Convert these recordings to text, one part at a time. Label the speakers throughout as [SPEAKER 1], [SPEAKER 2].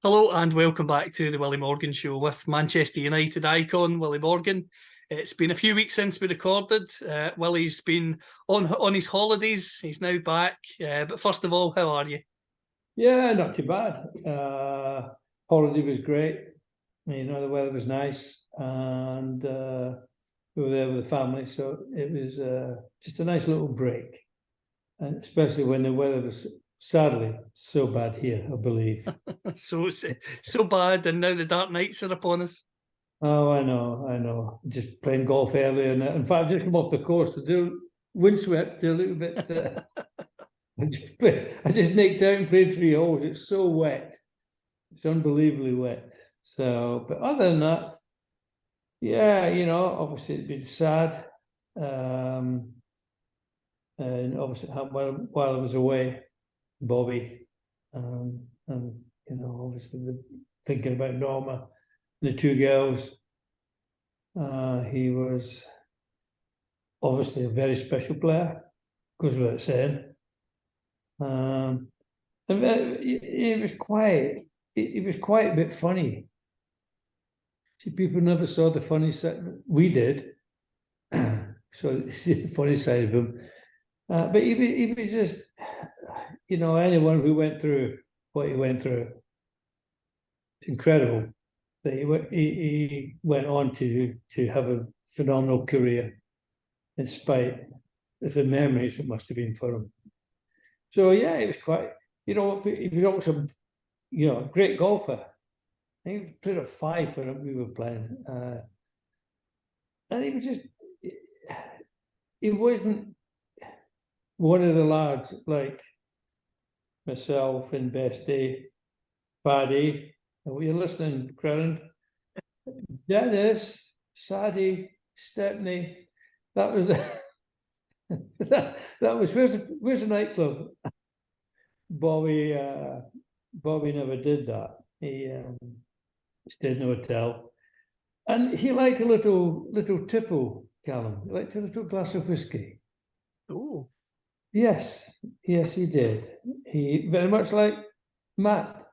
[SPEAKER 1] Hello and welcome back to the Willie Morgan Show with Manchester United icon Willie Morgan. It's been a few weeks since we recorded. Willie's been on his holidays. He's now back. But first of all, how are you?
[SPEAKER 2] Yeah, not too bad. Holiday was great. You know, the weather was nice, and we were there with the family, so it was just a nice little break. And especially when the weather was sadly so bad here, I believe.
[SPEAKER 1] So bad, and now the dark nights are upon us.
[SPEAKER 2] Oh, I know. Just playing golf earlier, and in fact, I've just come off the course to do windswept a little bit. I just nicked out and played 3 holes. It's so wet. It's unbelievably wet. So, but other than that, yeah, you know, obviously it's been sad. And obviously while I was away, Bobby, and you know, obviously thinking about Norma, the 2 girls. He was obviously a very special player, goes without saying. And it was quite. It was quite a bit funny. See, people never saw the funny side. We did. So the funny side of him. But he was just, you know, anyone who went through what he went through, it's incredible that he went on to have a phenomenal career in spite of the memories it must have been for him. So yeah, it was quite, you know, he was also, you know, a great golfer. I think he played a 5 when we were playing. And he was just, he wasn't one of the lads like myself and Bestie, Paddy. Are you listening, Crown? Dennis, Sadie, Stepney. That was that was where's the nightclub? Bobby never did that. He stayed in a hotel, and he liked a little tipple, Callum. He liked a little glass of whiskey.
[SPEAKER 1] Oh,
[SPEAKER 2] yes, he did. He very much like Matt,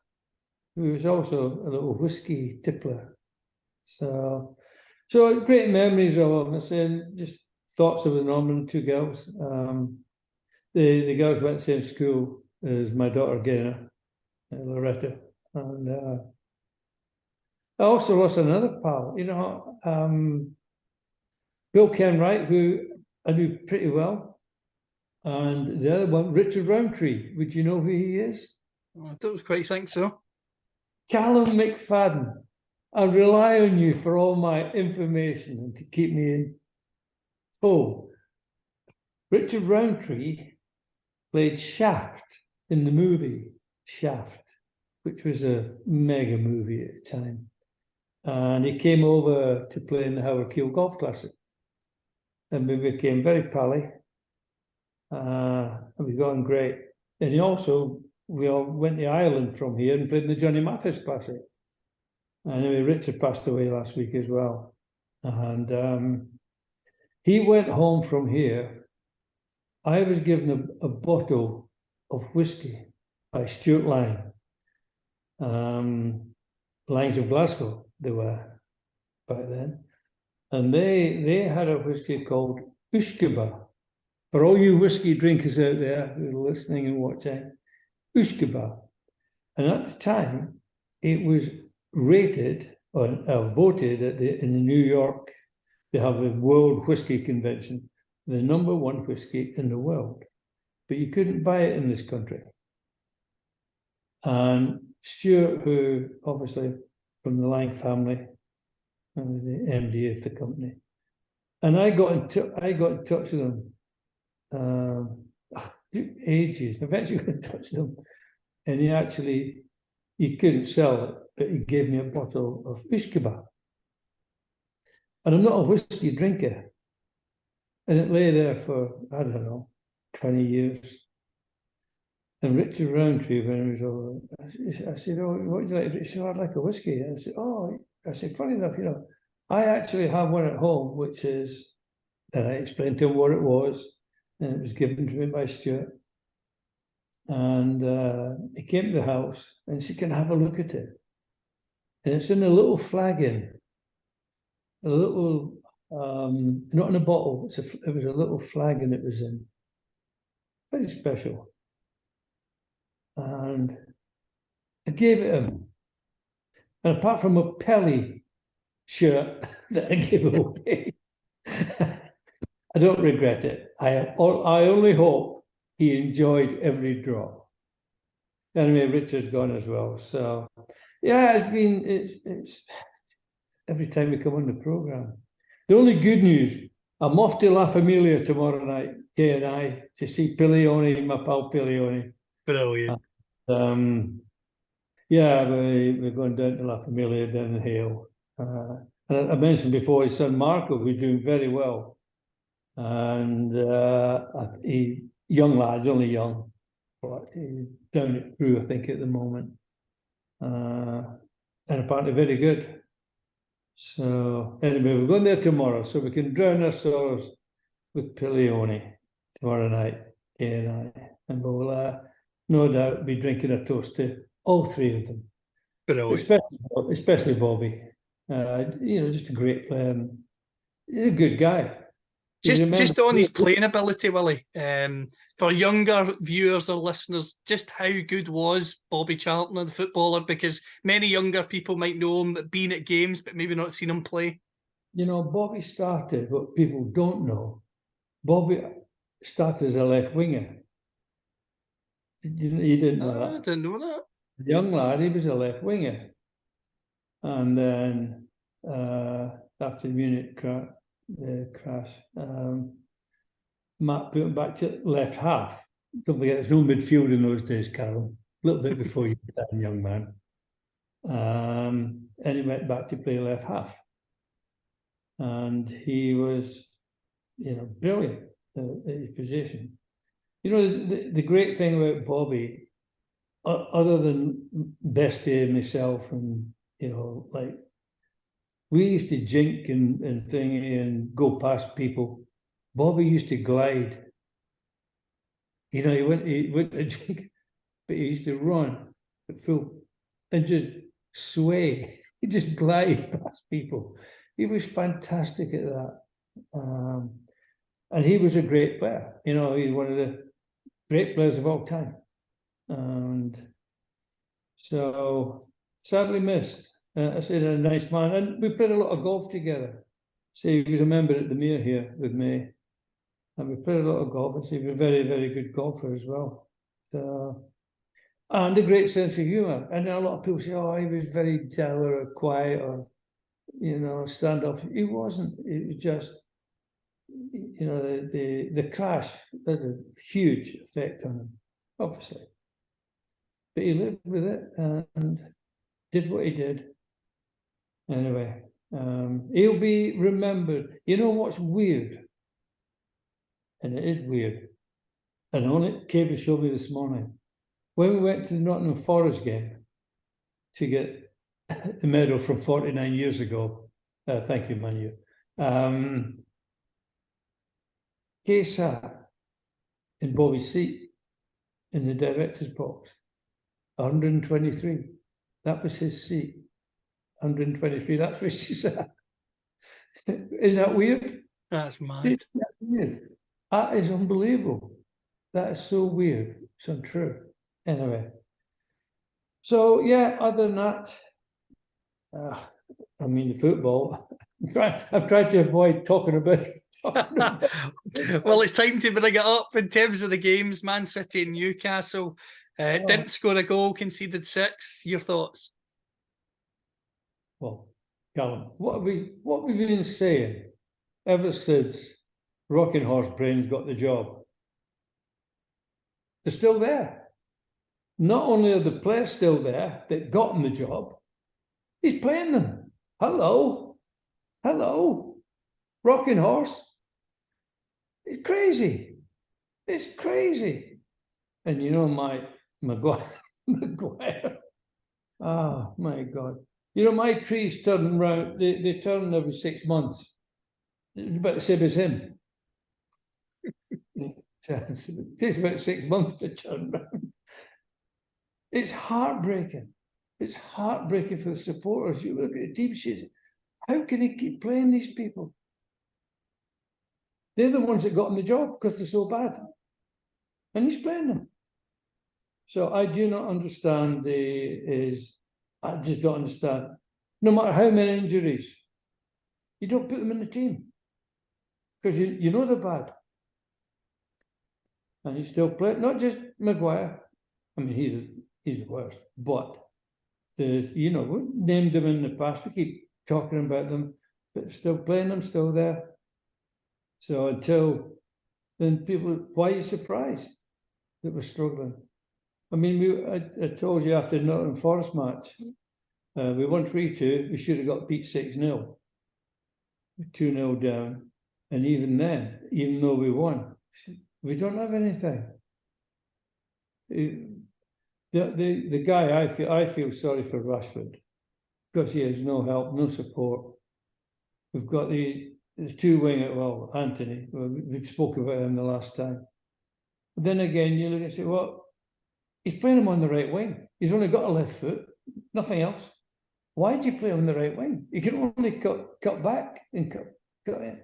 [SPEAKER 2] who was also a little whiskey tippler. So great memories of him. I'm saying just thoughts of the Norman 2 girls. The girls went to the same school as my daughter Gaynor, Loretta, and I also lost another pal, you know, Bill Kenwright, who I knew pretty well, and the other one, Richard Roundtree. Would you know who he is?
[SPEAKER 1] I don't quite think so.
[SPEAKER 2] Callum McFadden. I rely on you for all my information and to keep me in. Oh, Richard Roundtree played Shaft in the movie Shaft, which was a mega movie at the time. And he came over to play in the Howard Keel Golf Classic. And we became very pally. And we got on great. And we all went to Ireland from here and played in the Johnny Mathis Classic. Anyway, Richard passed away last week as well. And he went home from here. I was given a bottle of whiskey by Stuart Lang. Langs of Glasgow, they were back then. And they had a whiskey called Ushkaba. For all you whiskey drinkers out there who are listening and watching, Ushkaba. And at the time, it was rated or voted in the New York, they have a World Whiskey Convention, the #1 whiskey in the world. But you couldn't buy it in this country. And Stuart, who obviously from the Lang family, was the MD of the company, and I got in touch with him ages. Eventually, got in touch with him, and he couldn't sell it, but he gave me a bottle of Ushkaba. And I'm not a whiskey drinker, and it lay there for I don't know 20 years. And Richard Roundtree, when he was over, I said, "Oh, what would you like?" He said, "I'd like a whiskey." And I said, "Oh," I said, "Funny enough, you know, I actually have one at home, which is," and I explained to him what it was, and it was given to me by Stuart. And he came to the house and said, "Can I have a look at it?" and it's in a little flagon, a little, not in a bottle. It was a little flagon it was in. Very special. And I gave it him. And apart from a Pelly shirt that I gave away, I don't regret it. I only hope he enjoyed every drop. Anyway, Richard's gone as well. So, yeah, it's every time we come on the programme. The only good news, I'm off to La Familia tomorrow night, Kay and I, to see Pilioni, my pal Pilioni.
[SPEAKER 1] Brilliant.
[SPEAKER 2] Yeah, we're going down to La Familia, down the hill. And I mentioned before, his son Marco was doing very well. And young lad, only young, but he's down at Crewe, I think, at the moment. And apparently very good. So anyway, we're going there tomorrow, so we can drown our sorrows with Pilioni tomorrow night, Kay and I. And we'll no doubt be drinking a toast to all three of them. Especially Bobby. Just a great player. And he's a good guy.
[SPEAKER 1] Just on his playing ability, Willie, for younger viewers or listeners, just how good was Bobby Charlton, the footballer? Because many younger people might know him being at games, but maybe not seen him play.
[SPEAKER 2] Bobby started, what people don't know, Bobby started as a left winger. You didn't know that?
[SPEAKER 1] I didn't know that.
[SPEAKER 2] Young lad, he was a left winger. And then after the Munich crash, Matt put him back to left half. Don't forget, there's no midfield in those days, Carol. A little bit before you were that young man. And he went back to play left half. And he was, brilliant at his position. The great thing about Bobby, other than Bestie and myself, and we used to jink and thingy and go past people. Bobby used to glide. He went to jink, but he used to run at full and just sway. He just glide past people. He was fantastic at that. And he was a great player. He's one of the great players of all time. And so sadly missed. I said, a nice man. And we played a lot of golf together. So he was a member at the Mere here with me. And we played a lot of golf. And so he was a very, very good golfer as well. And a great sense of humour. And a lot of people say, oh, he was very dour or quiet or, standoff. He wasn't. It was just, the crash had a huge effect on him, obviously. But he lived with it and did what he did. Anyway, he'll be remembered. You know what's weird? And it is weird. And only Kay showed me this morning. When we went to the Nottingham Forest game to get the medal from 49 years ago, thank you, Manu. Kay sat in Bobby's seat in the director's box, 123. That was his seat. 123, that's where she sat. Isn't that weird?
[SPEAKER 1] That's mad.
[SPEAKER 2] That's weird. That is unbelievable. That is so weird. It's untrue. Anyway. So, yeah, other than that, the football. I've tried to avoid talking about it.
[SPEAKER 1] Well, it's time to bring it up in terms of the games. Man City and Newcastle didn't score a goal, conceded 6. Your thoughts?
[SPEAKER 2] Well, Callum, what have we been saying ever since Rocking Horse Brains got the job? They're still there. Not only are the players still there that got him the job, he's playing them. Hello. Rocking Horse. It's crazy. It's crazy. And Maguire. Oh, my God. My trees turn round, they turn every 6 months. It's about the same as him. It takes about 6 months to turn round. It's heartbreaking. It's heartbreaking for the supporters. You look at the team sheet. How can he keep playing these people? They're the ones that got him the job because they're so bad. And he's playing them. So I do not understand I just don't understand. No matter how many injuries, you don't put them in the team. Because you know they're bad. And he still plays, not just Maguire. I mean, he's the worst. But we've named them in the past. We keep talking about them, but still playing them, still there. So until then, why are you surprised that we're struggling? I mean, I told you after the Nottingham Forest match, we won 3-2. We should have got beat 6-0. 2-0 down. And even then, even though we won, we don't have anything. The guy, I feel sorry for Rashford because he has no help, no support. We've got the two winger, well, Anthony. We've spoken about him the last time. But then again, you look and say, well, he's playing him on the right wing. He's only got a left foot, nothing else. Why do you play him on the right wing? You can only cut back and cut in.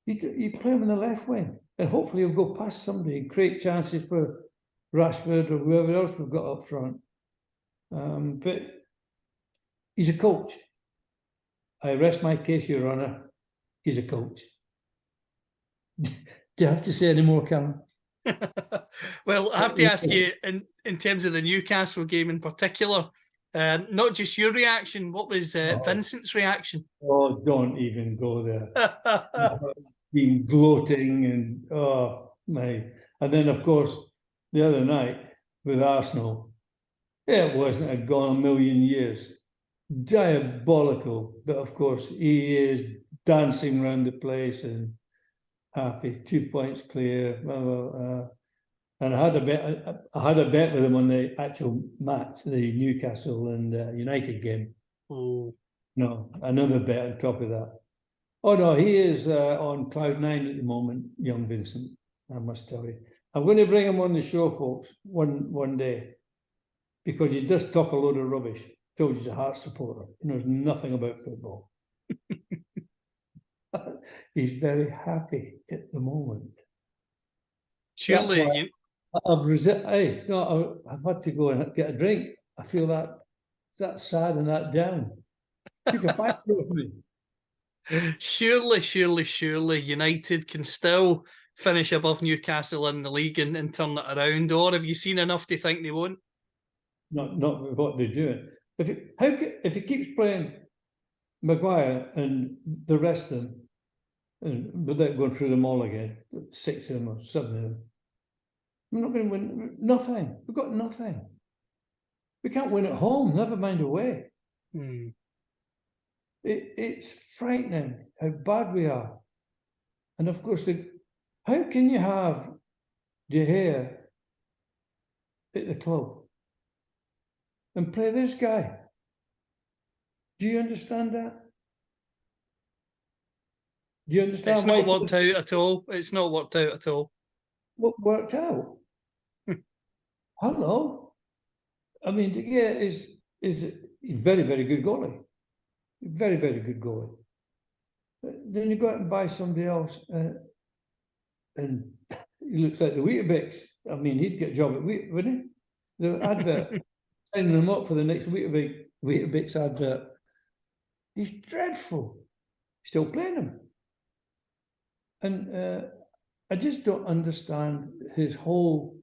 [SPEAKER 2] You play him on the left wing, and hopefully he'll go past somebody and create chances for Rashford or whoever else we've got up front. But he's a coach. I rest my case, Your Honour. He's a coach. Do you have to say any more, Callum?
[SPEAKER 1] Well, I have to ask you, in terms of the Newcastle game in particular, not just your reaction, what was Vincent's reaction?
[SPEAKER 2] Oh, don't even go there. Being gloating and and then of course the other night with Arsenal, it wasn't a gone a million years. Diabolical, but of course he is dancing around the place and happy. 2 points clear. And I had a bet with him on the actual match, the Newcastle and United game.
[SPEAKER 1] Oh.
[SPEAKER 2] No, another bet on top of that. Oh no, he is on cloud 9 at the moment, young Vincent. I must tell you. I'm going to bring him on the show, folks, one day, because he does talk a load of rubbish. Told he's a Hearts supporter. He knows nothing about football. He's very happy at the moment.
[SPEAKER 1] Surely
[SPEAKER 2] I've had to go and get a drink. I feel that sad and that down. You can fight with me.
[SPEAKER 1] Surely United can still finish above Newcastle in the league and turn it around, or have you seen enough to think they won't?
[SPEAKER 2] Not with what they're doing. If he keeps playing Maguire and the rest of them, and without going through them all again, 6 of them or 7 of them, we're not going to win nothing. We've got nothing. We can't win at home, never mind away. It's frightening how bad we are. And of course, how can you have De Gea at the club and play this guy? Do you understand that? Do you understand?
[SPEAKER 1] It's not worked out at all. It's not worked out at all.
[SPEAKER 2] What worked out? Hello. I mean, De Gea is a very, very good goalie. Very, very good goalie. Then you go out and buy somebody else, and he looks like the Weetabix. I mean, he'd get a job at wouldn't he? The advert, signing him up for the next Weetabix advert. He's dreadful. Still playing him. And I just don't understand his whole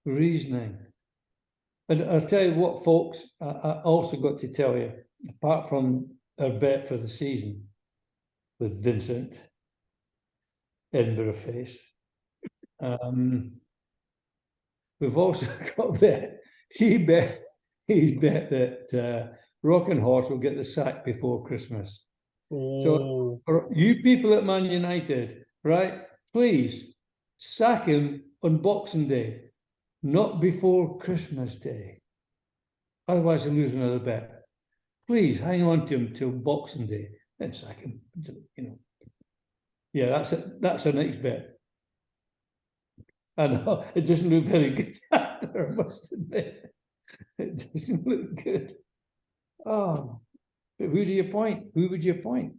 [SPEAKER 2] reasoning. And I'll tell you what, folks, I also got to tell you, apart from our bet for the season with Vincent, Edinburgh face, we've also got a bet. He's bet that Rockenhorse will get the sack before Christmas.
[SPEAKER 1] Oh.
[SPEAKER 2] So for you people at Man United, right, please sack him on Boxing Day, not before Christmas Day. Otherwise, he'll lose another bet. Please hang on to him till Boxing Day, then sack him. Yeah, that's our next bet. I know it doesn't look very good, I must admit. It doesn't look good. Oh, but who do you appoint? Who would you appoint?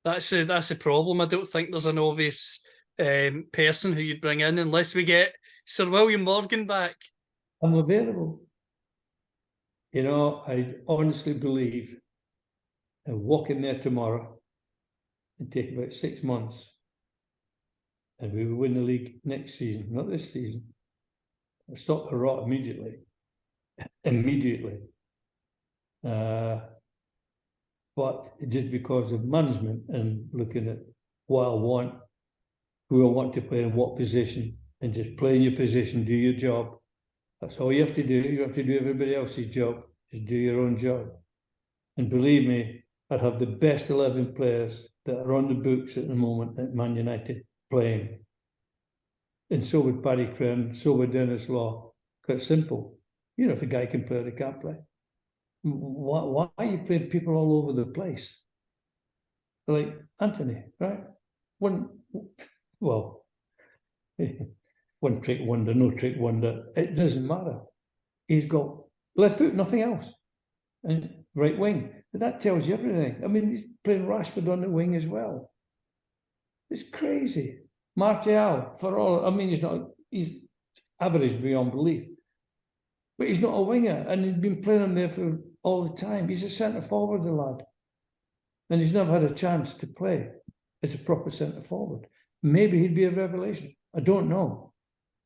[SPEAKER 1] That's the problem. I don't think there's an obvious person who you'd bring in unless we get Sir William Morgan back.
[SPEAKER 2] I'm available. You know, I honestly believe I'll walk in there tomorrow and take about 6 months, and we will win the league next season, not this season. I'll stop the rot immediately. Immediately. But just because of management and looking at what I want, who I want to play in what position, and just play in your position, do your job. That's all you have to do. You have to do everybody else's job. Just do your own job. And believe me, I'd have the best 11 players that are on the books at the moment at Man United playing. And so would Paddy Crane, so would Dennis Law. Quite simple. You know, if a guy can play, they can't play. Why are you playing people all over the place? Like Anthony, right? One trick wonder, no trick wonder. It doesn't matter. He's got left foot, nothing else. And right wing. But that tells you everything. I mean, he's playing Rashford on the wing as well. It's crazy. Martial, for all, I mean, he's average beyond belief. But he's not a winger, and he's been playing him there for all the time. He's a centre forward, the lad. And he's never had a chance to play as a proper centre forward. Maybe he'd be a revelation. I don't know.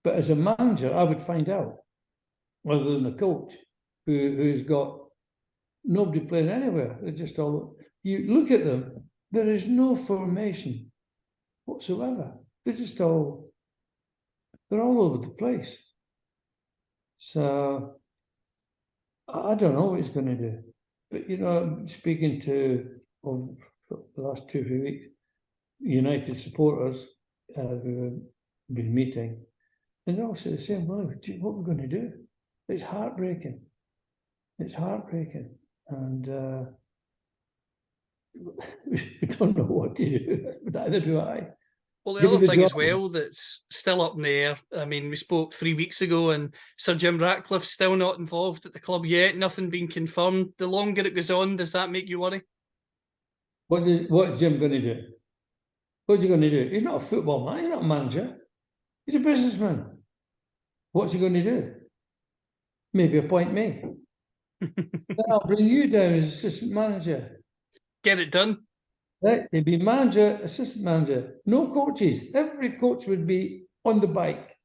[SPEAKER 2] But as a manager, I would find out, rather than a coach who's got nobody playing anywhere. They're just all, you look at them, there is no formation whatsoever. They're all over the place. So I don't know what he's going to do. But, you know, speaking to the last 2-3 weeks, United supporters who have been meeting, and they're all saying the same, well, what are we going to do? It's heartbreaking. It's heartbreaking. And we don't know what to do, but neither do I.
[SPEAKER 1] Well, the other thing as well that's still up in the air, I mean, we spoke 3 weeks ago and Sir Jim Ratcliffe's still not involved at the club yet, nothing being confirmed. The longer it goes on, does that make you worry?
[SPEAKER 2] What's Jim going to do? What's he going to do? He's not a football man, he's not a manager. He's a businessman. What's he going to do? Maybe appoint me. Then I'll bring you down as assistant manager.
[SPEAKER 1] Get it done.
[SPEAKER 2] Right? They'd be manager, assistant manager, no coaches. Every coach would be on the bike.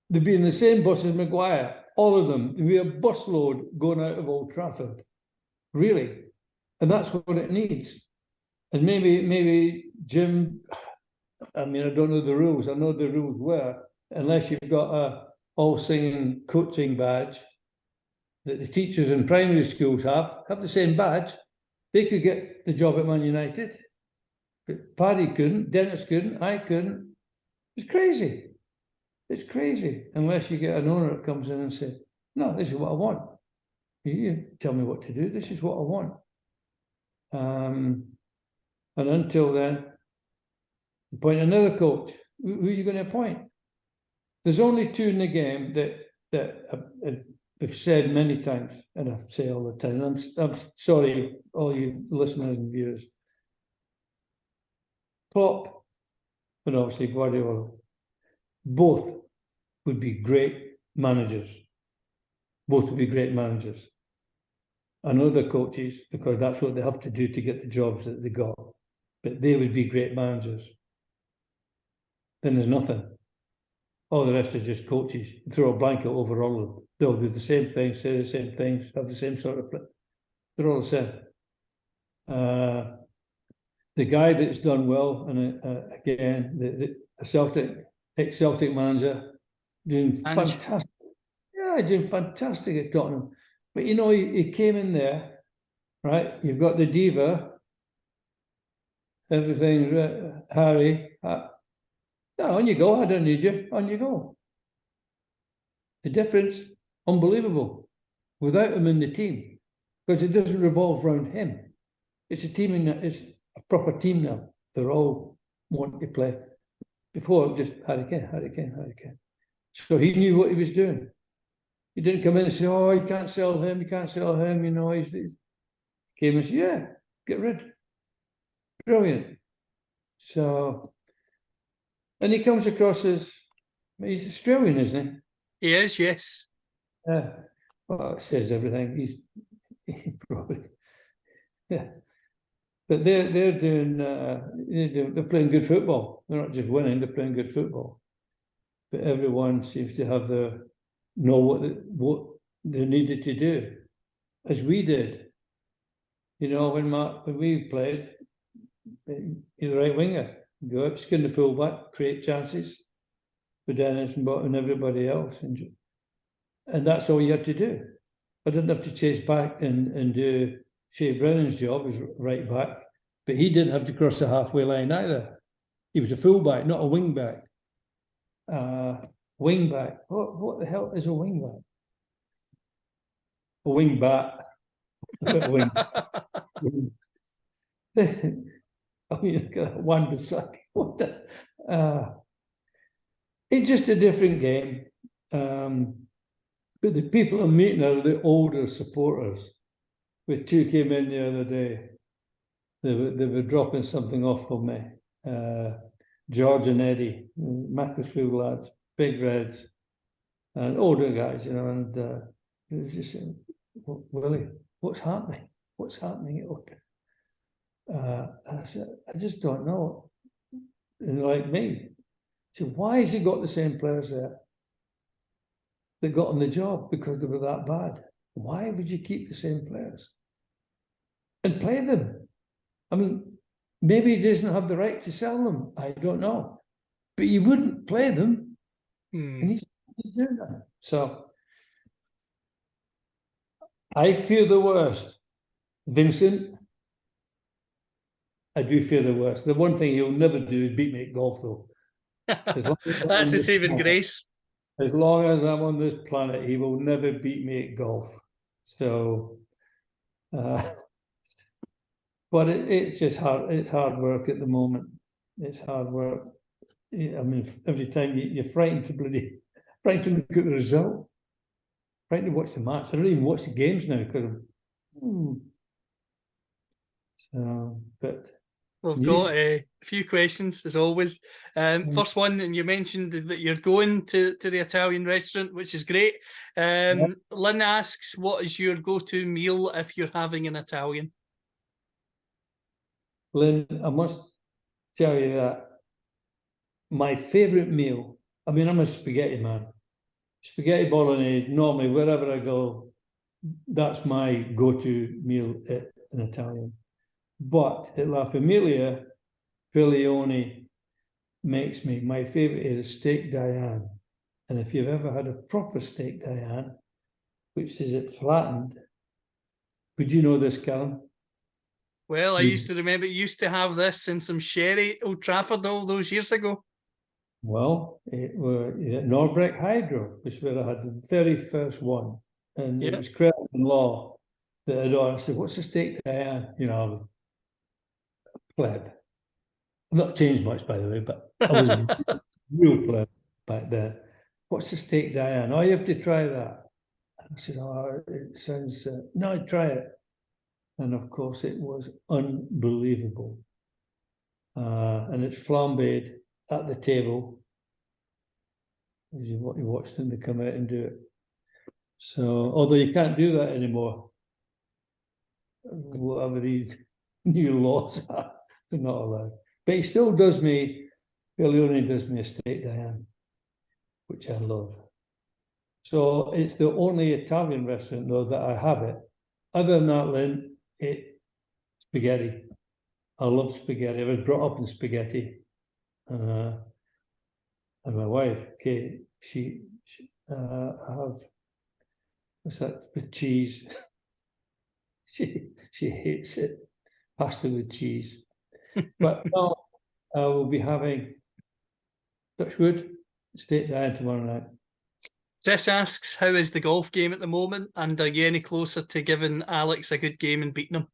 [SPEAKER 2] They'd be in the same bus as Maguire, all of them. There'd be a busload going out of Old Trafford. Really. And that's what it needs. And maybe Jim, I mean, I don't know the rules. I know the rules were, unless you've got a all-singing coaching badge that the teachers in primary schools have the same badge. They could get the job at Man United. But Paddy couldn't, Dennis couldn't, I couldn't. It's crazy. It's crazy. Unless you get an owner that comes in and says, no, this is what I want. You tell me what to do. This is what I want. And until then, appoint another coach. Who are you going to appoint? There's only two in the game that I've said many times, and I say all the time. I'm sorry, all you listeners and viewers. Klopp and obviously Guardiola, both would be great managers. Both would be great managers. I know they're coaches because that's what they have to do to get the jobs that they got. But they would be great managers. Then there's nothing. All the rest are just coaches. Throw a blanket over all of them. They'll do the same things, say the same things, have the same sort of play. They're all the same. The guy that's done well, and again, the Celtic, ex-Celtic manager, doing fantastic. Yeah, doing fantastic at Tottenham. But you know, he came in there, right? You've got the diva, everything, Harry. No, on you go. I don't need you. On you go. The difference, unbelievable. Without him in the team, because it doesn't revolve around him. It's a team it's a proper team now. They're all wanting to play. Before, just Harry Kane. So he knew what he was doing. He didn't come in and say, "Oh, you can't sell him. You can't sell him." You know, he came and said, "Yeah, get rid." Brilliant. So, and he comes across as he's Australian, isn't he?
[SPEAKER 1] He is, yes.
[SPEAKER 2] Yeah. Well, it says everything. He probably, yeah. But they're playing good football. They're not just winning; they're playing good football. But everyone seems to have know what they needed to do, as we did. You know, when we played, you're the right winger, go up, skin the fullback, create chances for Dennis and everybody else, and that's all you had to do. I didn't have to chase back and do Shea Brennan's job as right back, but he didn't have to cross the halfway line either. He was a fullback, not a wing back. Wing back. What the hell is a wing back? A wing bat. A wing. I mean, one beside. What the? It's just a different game. But the people I'm meeting are the older supporters. The two came in the other day. They were dropping something off for me. George and Eddie, Macclesfield lads, big reds, and older guys, you know, and they were just saying, "Willie, what's happening? What's happening at Oak?" And I said, "I just don't know." And like me, so why has he got the same players there that got on the job because they were that bad? Why would you keep the same players and play them? I mean, maybe he doesn't have the right to sell them. I don't know, but you wouldn't play them, and he's doing that. So I fear the worst, Vincent. I do fear the worst. The one thing he'll never do is beat me at golf, though.
[SPEAKER 1] That's the saving grace.
[SPEAKER 2] As long as I'm on this planet, he will never beat me at golf. So, but it's just hard. It's hard work at the moment. It's hard work. I mean, every time you're frightened to look at the result, frightened to watch the match. I don't even watch the games now because so, but
[SPEAKER 1] we've got a few questions as always. First one, and you mentioned that you're going to the Italian restaurant, which is great. Lynn asks, what is your go-to meal if you're having an Italian?
[SPEAKER 2] Lynn, I must tell you that my favourite meal, I mean, I'm a spaghetti man. Spaghetti bolognese, normally wherever I go, that's my go-to meal at an Italian. But at La Famiglia, Filione makes me, my favourite is steak Diane. And if you've ever had a proper steak Diane, which is it flattened, would you know this, Callum?
[SPEAKER 1] Well, I used to remember you used to have this in some sherry at Old Trafford all those years ago.
[SPEAKER 2] Well, it was Norbreck Hydro, which is where I had the very first one. And it was Crefton Law that I said, "What's the steak Diane?" You know, pleb. I've not changed much, by the way, but I was a real pleb back then. "What's the steak Diane?" "Oh, you have to try that." And I said, "Oh, it sounds, no, try it." And of course, it was unbelievable. And it's flambéed at the table. As you watch them, they come out and do it. So, although you can't do that anymore, whatever these new laws are, they're not allowed. But he still does me, Filione does me a steak Diane, which I love. So it's the only Italian restaurant, though, that I have it. Other than that, Lynn, spaghetti. I love spaghetti. I was brought up in spaghetti. And my wife, Kate, she I have, what's that, with cheese. She hates it. Pasta with cheese. But no, I will be having Touchwood steak Diane tomorrow night.
[SPEAKER 1] Chris asks, how is the golf game at the moment? And are you any closer to giving Alex a good game and beating him?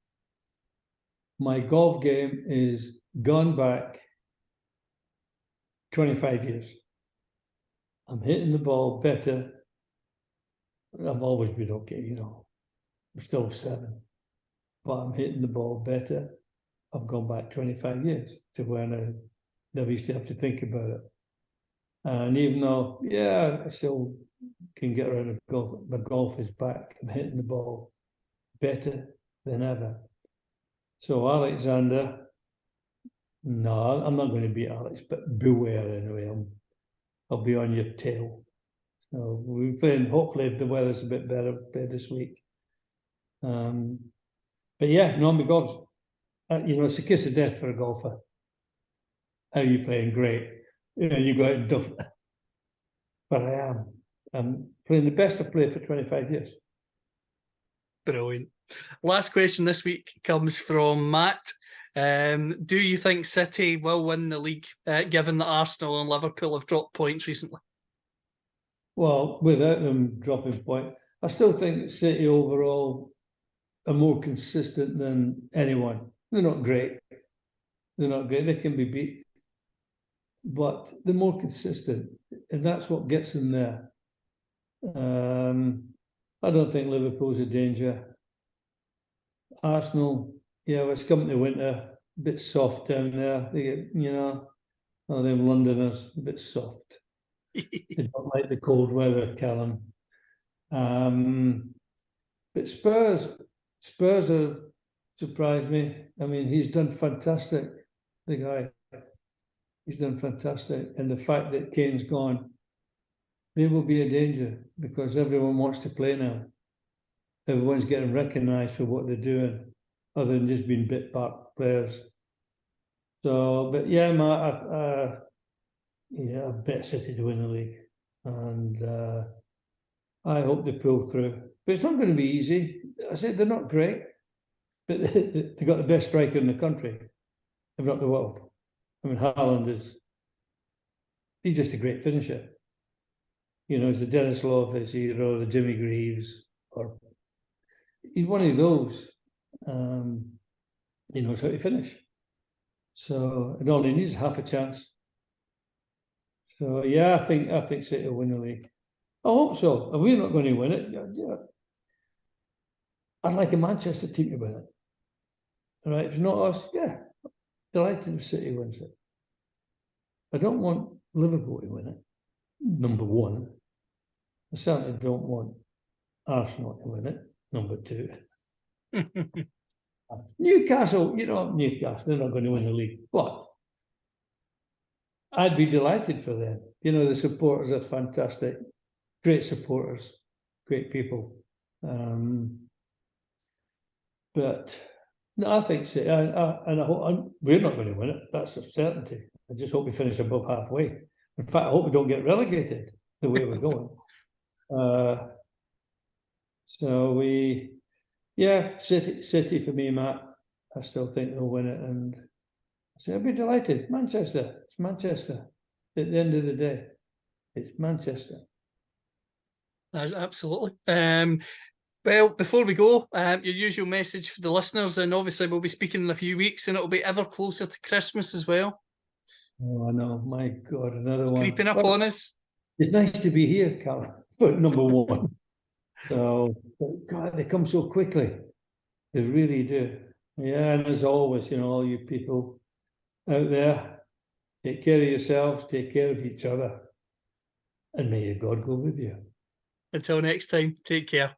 [SPEAKER 2] My golf game is gone back 25 years. I'm hitting the ball better I've always been okay, you know. I'm still 7, but I'm hitting the ball better. I've gone back 25 years to when I never used to have to think about it. And even though, yeah, I still can get around a golf, my golf is back. I'm hitting the ball better than ever. So Alexander, no, I'm not going to beat Alex, but beware anyway. I'll be on your tail. So we're playing, hopefully if the weather's a bit better, play this week. But yeah, no, my golf's, you know, it's a kiss of death for a golfer. How are you playing? Great. You know, you go out and duff. But I'm playing the best I've played for 25 years.
[SPEAKER 1] Brilliant. Last question this week comes from Matt. Do you think City will win the league, given that Arsenal and Liverpool have dropped points recently?
[SPEAKER 2] Well, without them dropping points, I still think City overall are more consistent than anyone. They're not great. They're not great. They can be beat. But they're more consistent. And that's what gets them there. I don't think Liverpool's a danger. Arsenal, yeah, well, it's coming to winter, a bit soft down there. They get, you know, all them Londoners, a bit soft. They don't like the cold weather, Callum. But Spurs have surprised me. I mean, he's done fantastic, the guy. He's done fantastic. And the fact that Kane's gone, they will be a danger because everyone wants to play now. Everyone's getting recognised for what they're doing, other than just being bit back players. So, but yeah, I bet City to win the league, and I hope they pull through. But it's not going to be easy. I said they're not great, but they got the best striker in the country, if not the world. I mean, Haaland he's just a great finisher. You know, he's the Dennis Lawford, you know, the Jimmy Greaves, or he's one of those. He knows how to finish. So it only needs half a chance. So yeah, I think City will win the league. I hope so. And we're not going to win it. Yeah. I'd like a Manchester team to win it. All right, if it's not us, yeah, delighted if City wins it. I don't want Liverpool to win it, number 1. I certainly don't want Arsenal to win it, number 2. Newcastle, you know, they're not going to win the league. But I'd be delighted for them. You know, the supporters are fantastic. Great supporters, great people. But no, I think so. And I hope we're not going to win it. That's a certainty. I just hope we finish above halfway. In fact, I hope we don't get relegated the way we're going. City for me, Matt. I still think they'll win it, and so I'd be delighted. Manchester, it's Manchester. At the end of the day, it's Manchester.
[SPEAKER 1] Absolutely. Well, before we go, your usual message for the listeners, and obviously we'll be speaking in a few weeks, and it'll be ever closer to Christmas as well.
[SPEAKER 2] Oh, I know. My God, another one.
[SPEAKER 1] Creeping up on us.
[SPEAKER 2] It's nice to be here, Callum, for number 1. So, God, they come so quickly. They really do. Yeah, and as always, you know, all you people out there, take care of yourselves, take care of each other, and may your God go with you.
[SPEAKER 1] Until next time, take care.